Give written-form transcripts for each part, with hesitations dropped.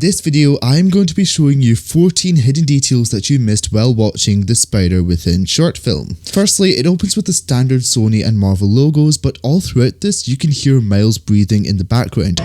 this video, I'm going to be showing you 14 hidden details that you missed while watching the Spider Within short film. Firstly, it opens with the standard Sony and Marvel logos, but all throughout this, you can hear Miles breathing in the background,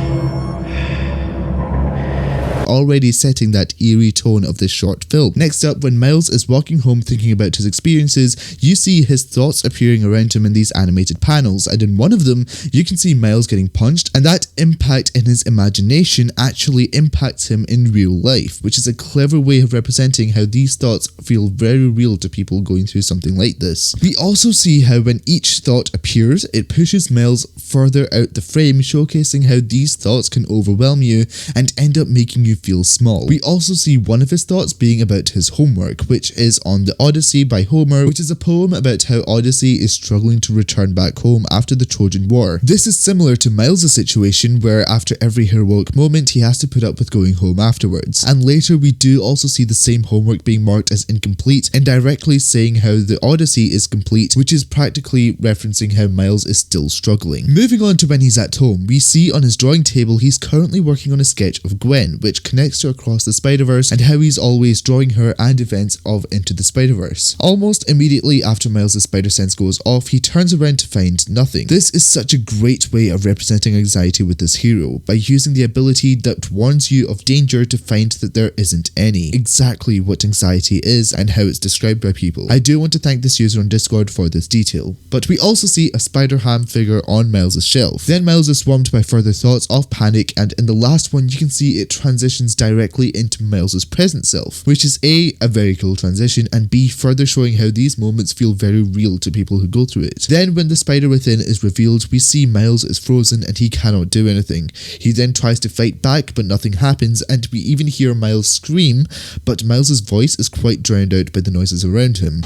already setting that eerie tone of this short film. Next up, when Miles is walking home thinking about his experiences, you see his thoughts appearing around him in these animated panels, and in one of them, you can see Miles getting punched, and that impact in his imagination actually impacts him in real life, which is a clever way of representing how these thoughts feel very real to people going through something like this. We also see how when each thought appears, it pushes Miles further out the frame, showcasing how these thoughts can overwhelm you and end up making you feel small. We also see one of his thoughts being about his homework, which is on the Odyssey by Homer, which is a poem about how Odyssey is struggling to return back home after the Trojan War. This is similar to Miles' situation, where after every heroic moment he has to put up with going home afterwards. And later we do also see the same homework being marked as incomplete, indirectly saying how the Odyssey is complete, which is practically referencing how Miles is still struggling. Moving on to when he's at home, we see on his drawing table he's currently working on a sketch of Gwen, which connects to Across the Spider-Verse and how he's always drawing her and events of Into the Spider-Verse. Almost immediately after Miles' spider sense goes off, he turns around to find nothing. This is such a great way of representing anxiety with this hero, by using the ability that warns you of danger to find that there isn't any. Exactly what anxiety is and how it's described by people. I do want to thank this user on Discord for this detail. But we also see a Spider-Ham figure on Miles' shelf. Then Miles is swarmed by further thoughts of panic, and in the last one you can see it transitions directly into Miles' present self, which is a very cool transition, and B, further showing how these moments feel very real to people who go through it. Then when the Spider Within is revealed, we see Miles is frozen and he cannot do anything. He then tries to fight back, but nothing happens, and we even hear Miles scream, but Miles' voice is quite drowned out by the noises around him.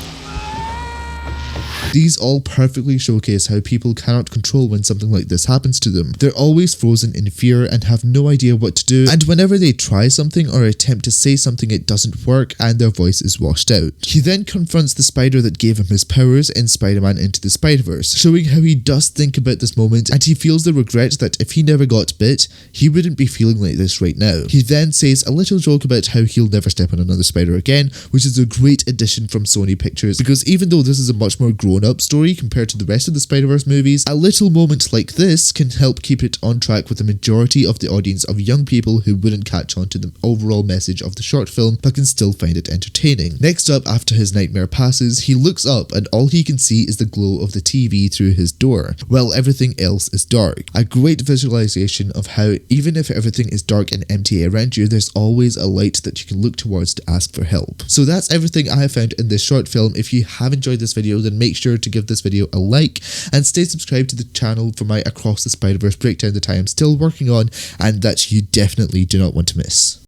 These all perfectly showcase how people cannot control when something like this happens to them. They're always frozen in fear and have no idea what to do, and whenever they try something or attempt to say something, it doesn't work and their voice is washed out. He then confronts the spider that gave him his powers in Spider-Man Into the Spider-Verse, showing how he does think about this moment, and he feels the regret that if he never got bit, he wouldn't be feeling like this right now. He then says a little joke about how he'll never step on another spider again, which is a great addition from Sony Pictures, because even though this is a much more grown-up story compared to the rest of the Spider-Verse movies, a little moment like this can help keep it on track with the majority of the audience of young people who wouldn't catch on to the overall message of the short film but can still find it entertaining. Next up, after his nightmare passes, he looks up and all he can see is the glow of the TV through his door, while everything else is dark. A great visualization of how even if everything is dark and empty around you, there's always a light that you can look towards to ask for help. So that's everything I have found in this short film. If you have enjoyed this video, then make sure to give this video a like and stay subscribed to the channel for my Across the Spider-Verse breakdown that I am still working on and that you definitely do not want to miss.